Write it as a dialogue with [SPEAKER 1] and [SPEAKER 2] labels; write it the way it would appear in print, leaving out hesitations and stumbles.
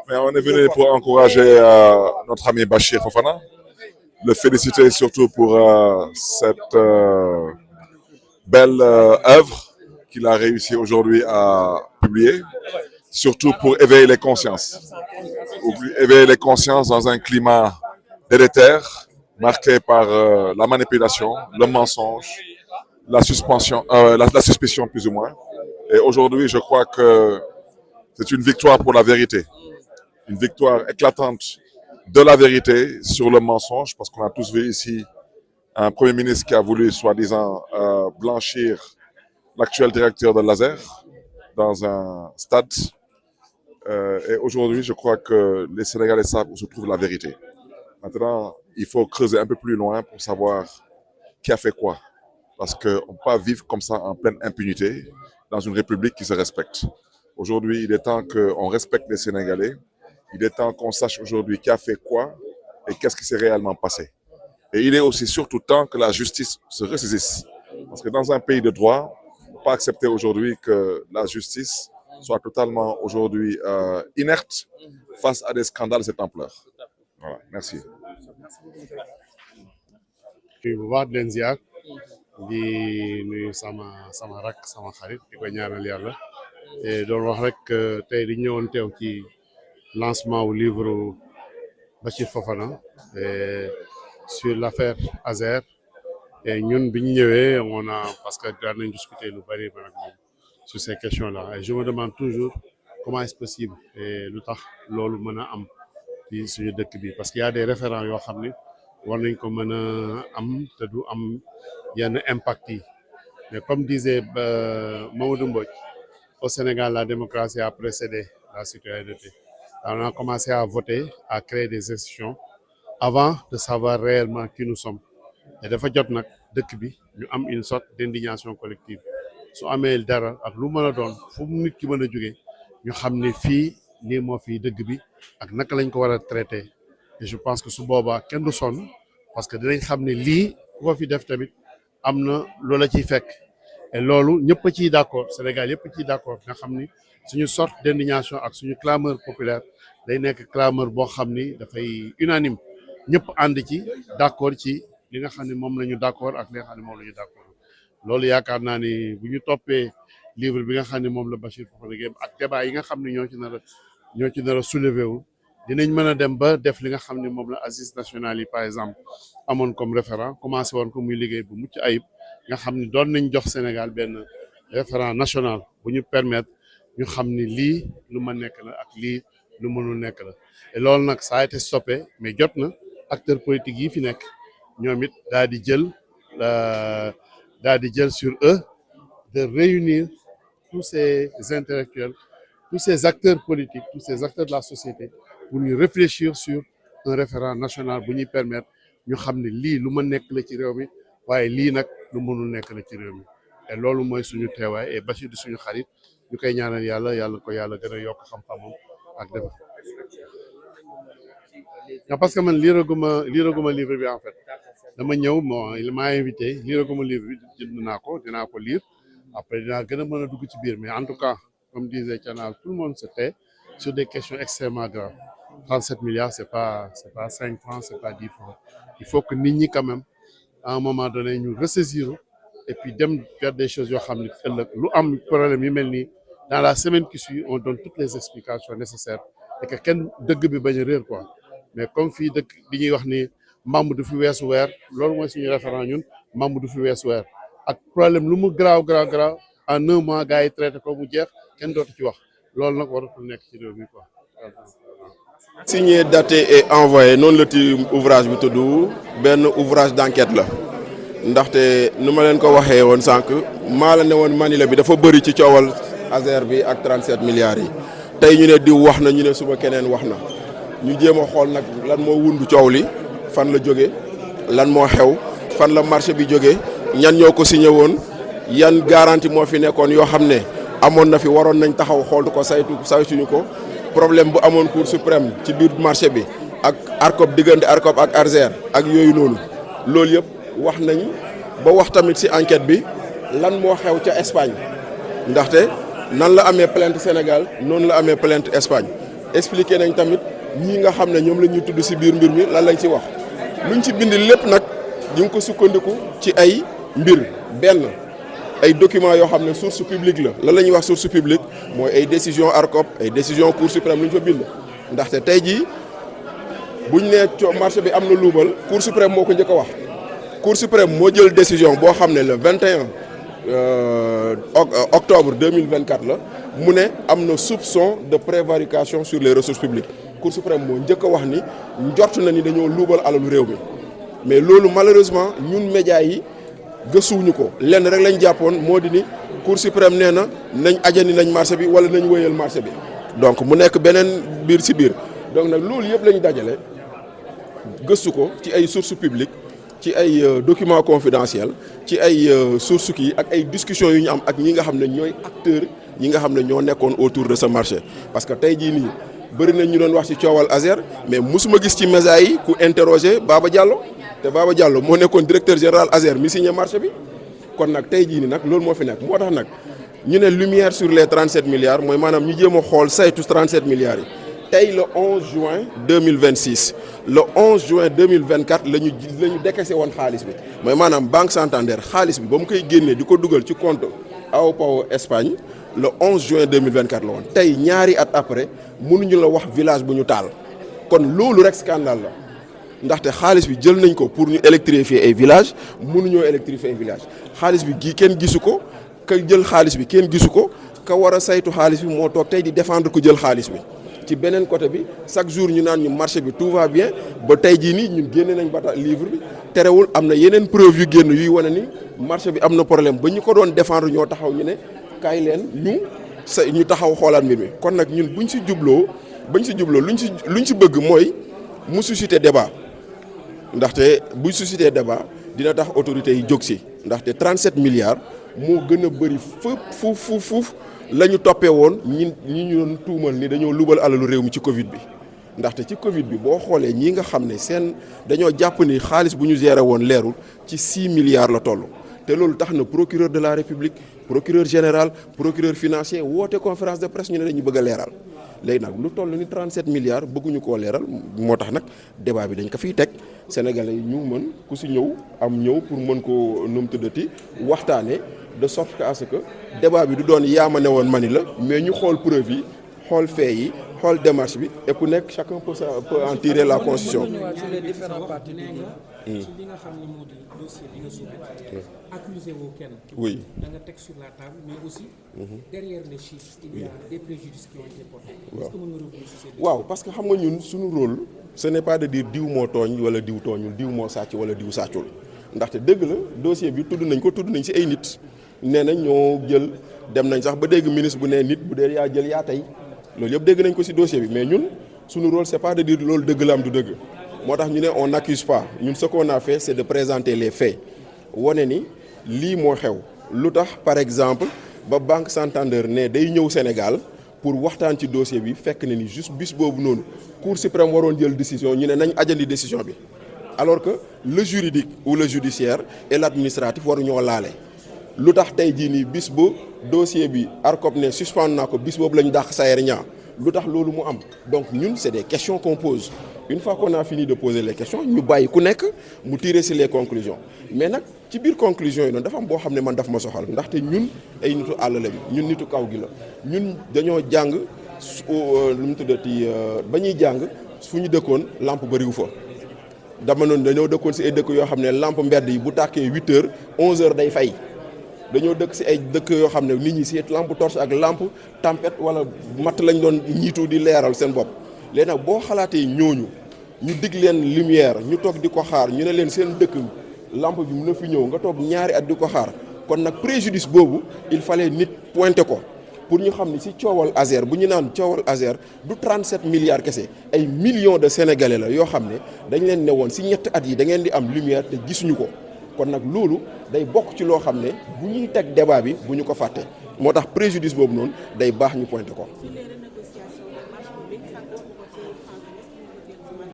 [SPEAKER 1] Mais on est venu pour encourager notre ami Bachir Fofana, le féliciter surtout pour cette belle œuvre qu'il a réussi aujourd'hui à publier, surtout pour éveiller les consciences. Éveiller les consciences dans un climat délétère, marqué par la manipulation, le mensonge, la suspicion plus ou moins. Et aujourd'hui, je crois que c'est une victoire pour la vérité, une victoire éclatante de la vérité sur le mensonge, parce qu'on a tous vu ici un Premier ministre qui a voulu, soi-disant, blanchir l'actuel directeur de Laser dans un stade. Et aujourd'hui, je crois que les Sénégalais savent où se trouve la vérité. Maintenant, il faut creuser un peu plus loin pour savoir qui a fait quoi. Parce qu'on ne peut pas vivre comme ça en pleine impunité dans une république qui se respecte. Aujourd'hui, il est temps qu'on respecte les Sénégalais. Il est temps qu'on sache aujourd'hui qui a fait quoi et qu'est-ce qui s'est réellement passé. Et il est aussi surtout temps que la justice se ressaisisse. Parce que dans un pays de droit, on ne peut pas accepter aujourd'hui que la justice soit totalement aujourd'hui inerte face à des scandales de cette ampleur. Voilà, merci.
[SPEAKER 2] bu baax di leen ziar di nuyu sama rak sama xarit di ko ñaanal yàlla te doon wax rek tey di ñëwoon teew ci lancement wu livre Bachir Fofana sur l'affaire Azer et ñun bi ñu ñëwee parce que daan nañ discuter lu bari man ak moom sur ces questions là et je me demande toujours comment est-ce possible et lu tax loolu mën a am ci suñu dëkk bi parce qu'il y a des référents yoo xam ni war nañ ko mën a am te du am yenn impact yi mais comme disait Mamadou Mbodj au Sénégal la démocratie a précédé la citoyenneté. On a commencé à voter à créer des institutions avant de savoir réellement qui nous sommes et dafa jot nag dëkk bi ñu am une sorte d'indignation collective su amee dara ak lu mën a doon fu mu nit ki mën a jógee ñu xam ne fii lii moo fii dëgg bi ak naka lañ ko war a traiter. Et je pense que su boobaa kenn du sonn parce que dinañ xam ne lii ku ko fi def tamit am na loola ciy fekk et loolu ñëpp a ciy d'accord Sénégal yëpp a ciy d'accord nga xam ni suñu sorte d'indignation ak suñu clameur populaire day nekk clameur boo xam ni dafay unanime ñëpp ànd ci d'accord ci li nga xam ne moom la ñu d'accord ak li nga xam ne moom la ñu d'accord loolu yaakaar naa ni bu ñu toppee livre bi nga xam ne moom la Bachir Fofana génn ak débat yi nga xam ne ñoo ci nar a soulever wu dinañ mën a dem ba def li nga xam ne moom la assises nationales yi par exemple amoon comme référent commencé woon ko muy liggéey bu mucc ayib nga xam ne doon nañ jox Sénégal benn référent national bu ñu permettre ñu xam ni lii lu ma nekk la ak lii lu mënul nekk la et loolu nag ça a été stoppé mais jot na acteurs politiques yi fi nekk ñoom it daal di jël sur eux de réunir tous ces intellectuels, tous ces acteurs politiques, tous ces acteurs de la société pour ñu réfléchir sur un référent national bu ñuy permettre ñu xam ne lii lu ma nekk la ci réew mi waaye lii nag lu mënul nekk la ci réew mi et loolu mooy suñu teewaay et Bachir di suñu xarit ñu koy ñaanal yàlla ko yàlla gën a yokk xam-xamam ak defar parce que man liiraguma livre bi en fait dama ñëw bon il m'a invité liiraguma livre bi jënd naa ko dinaa ko lire après dinaa gën a mën a dugg ci biir mais en tout cas comme disait Thianal tout le monde se tait sur des questions extrêmement graves 37 milliards c'est pas 5 francs c'est pas 10 francs il faut que nit ñi quand même à un moment donné ñu ressaisir et puis dem faire des choses yoo xam ne ëllëg lu am problème yu mel nii dans la semaine qui suit on donne toutes les explications nécessaires et que kenn dëgg bi bañ a réer quoi mais comme fii dëkk bi ñuy wax ni mbamb du fi weesu weer loolu mooy suñu référent ñun mbamb du fi weesu weer ak problème lu mu garaaw en un mois gars yi traité ko mu jeex kenn dootu ci wax loolu nag waratul nekk ci réew mi quoi.
[SPEAKER 3] Signé, daté et envoyé noonu la ti ouvrage bi tudd benn ouvrage d'enquête la ndaxte nu ma leen ko waxee woon sànq maa la ne woon Manila bi dafa bëri ci coowal Azer bi ak 37 milliards yi tey ñu ne diw wax na ñu ne suba keneen wax na ñu jéem a xool nag lan moo wundu coow li fan la jóge lan moo xew fan la marché bi jóge ñan ñoo ko signé woon yan garantie moo fi nekkoon yoo xam ne amoon na fi waroon nañ taxaw xool ko saytuñu ko problème bu amoon cour suprême ci biir marché bi ak ARCOP diggante ARCOP ak Azer ak yooyu noonu loolu yëpp wax nañ ba wax tamit ci enquête bi lan moo xew ca Espagne ndaxte nan la amee plainte Sénégal noonu la amee plainte Espagne expliqué nañ tamit ñii nga xam ne ñoom la ñuy tudd ci biir mbir mi lan lañ ci wax luñ ci bind lépp nag ñu ngi ko sukkandiku ci ay mbir benn ay documents yoo xam ne source publique la lan la ñuy wax source publique mooy ay décision ARCOP ay décision Cour suprême lu ñu fa bind ndaxte tey jii buñ nee marché bi am na luubal Cour suprême moo ko njëkk a wax Cour suprême moo jël décision boo xam ne le 21 octobre 2024 la mu ne am na soupçon de prévarication sur les ressources publiques Cour suprême moo njëkk a wax ni njort na ni dañoo luubal alalu réew mi mais loolu malheureusement ñun médias yi gëstuwuñu ko lenn rek lañ jàppoon moo di ni Cour suprême nee na nañ ajani nañ marché bi wala nañ wéyal marché bi donc mu nekk beneen biir ci biir donc nag loolu yëpp lañ dajale gëstu ko ci ay sources publiques ci ay documents confidentiels ci ay sources kii ak ay discussions yu ñu am ak ñi nga xam ne ñooy acteurs ñi nga xam ne ñoo nekkoon autour de ce marché parce que tey jii nii bëri nañ ñu doon wax ci coowal Azer mais musuma gis ci médias yi ku interroger Baba Diallo te Baba Diallo moo nekkoon directeur général Azer mi signé marché bi kon nag tey jii nii nag loolu moo fi nekk moo tax nag ñu ne lumière sur les 37 milliards mooy maanaam ñu jéem a xool saytu 37 milliards yi tey le 11 juin 2026 le 11 juin 2024 la ñu décaissé woon xaalis bi mooy maanaam Banque Santander xaalis bi ba mu koy génnee di ko dugal ci compte Aopao Espagne le 11 juin 2024 la woon tey ñaari at après mënuñu la wax village bu ñu taal kon loolu rek scandale la ndaxte xaalis bi jël nañ ko pour ñu électrifier ay village mënuñoo électrifier ay village xaalis bi gii kenn gisu ko ka jël xaalis bi kenn gisu ko ka war a saytu xaalis bi moo toog tey di défendre ko jël xaalis bi ci beneen côté bi chaque jour ñu naan ñu marché bi tout va bien ba tey jii nii ñun génne nañ bata livre bi terewul am na yeneen preuve yu génn yuy wane ni marché bi am na problème ba ñu ko doon défendre ñoo taxaw ñu ne kaay leen ñu taxaw xoolaat mbir mi kon nag ñun luñ ci jubloo luñ ci bëgg mooy mu susciter débat ndaxte buy susciter débat dina tax autorités yi jóg si ndaxte 37 milliards moo gën a bëri fuuf la ñu toppee woon ñi ñu doon tuumal ni dañoo lubal alalu réew mi ci Covid bi ndaxte ci Covid bi boo xoolee ñi nga xam ne seen dañoo jàpp ni xaalis bu ñu géré woon leerul ci 6 milliards la toll te loolu tax na procureur de la République procureur général procureur financier woote conférence de presse ñu ne dañu bëgg a leeral léegi nag lu toll ni 37 milliards bëgguñu koo leeral moo tax nag débat bi dañ ko fiy teg sénégalais yi ñu mën ku si ñëw pour mën koo nu mu tuddati waxtaanee de sorte que à ce que débat bi du doon yaama ne woon mani la mais ñu xool preuve yi xool fait yi xool démarche bi et ku nekk chacun peut en tirer la constitution.
[SPEAKER 4] ci les différents partis ci li nga xam ne moo di dossier bi nga soumettre accusé woo kenn.
[SPEAKER 3] oui
[SPEAKER 4] da nga teg sur la table mais aussi. derrière les chiffres il y a des préjudices qui ont été portés. est-ce que mën nga revenir sur ces
[SPEAKER 3] waaw parce que xam nga ñun suñu rôle ce n'est pas de dire diw moo tooñ wala diw tooñul diw moo sàcc wala diw sàccul ndaxte dëgg la dossier bi tudd nañ ci ay nit nee nañ ñoo jël dem nañ sax ba dégg ministre bu nee nit bu dee yaa jël yaa tey loolu yëpp dégg nañ ko ci dossier bi mais ñun suñu rôle c'est pas de dire loolu dëgg la am du dëgg moo tax ñu ne on n'accuse pas ñun ce qu'on a fait c'est de présenter les faits wane ni lii moo xew lu tax par exemple ba Banque Santander ne day ñëw Sénégal pour waxtaan ci dossier bi fekk na ni juste bis boobu noonu Cour suprême waroon jël décision ñu ne nañ ajandi décision bi alors que le juridique ou le judiciaire et l'administratif waruñoo laale lu tax tey jii nii bis bu dossier bi ARCOP ne suspendre naa ko bis boobu la ñu dàq Sayer Niang lu tax loolu mu am donc ñun c'est des questions qu'on pose une fois qu'on a fini de poser les questions ñu bàyyi ku nekk mu tirer sur les conclusions mais nag ci biir conclusions yi noonu dafa am boo xam ne man daf ma soxal ndaxte ñun ay nitu àll lañu ñun nitu kaw gi la ñun dañoo jàng lu mu tuddati ba ñuy jàng fu ñu dëkkoon lampe bariwu fa dama noonu dañoo dëkkoon si ay dëkk yoo xam ne lampe mbedd yi bu tàkkee 8 heures 11 heures day fay dañoo dëkk si ay dëkk yoo xam ne nit ñi si lampe torche ak lampe tempête wala matt lañ doon ñiitu di leeral seen bopp léegi nag boo xalaatee ñooñu ñu dig leen lumière ñu toog di ko xaar ñu ne leen seen dëkk lampe bi mën na fi ñëw nga toog ñaari at di ko xaar kon nag préjudice boobu il fallait nit pointer ko pour ñu xam ni si coowal Azer bu ñu naan coowal Azer du 37 milliards kese ay millions de sénégalais la yoo xam ne dañ leen ne woon si ñetti at yi da ngeen di am lumière te gisuñu ko kon nag loolu day bokk ci loo xam ne bu ñuy teg débat bi bu ñu ko fàtte moo tax préjudice boobu noonu day baax ñu pointer ko.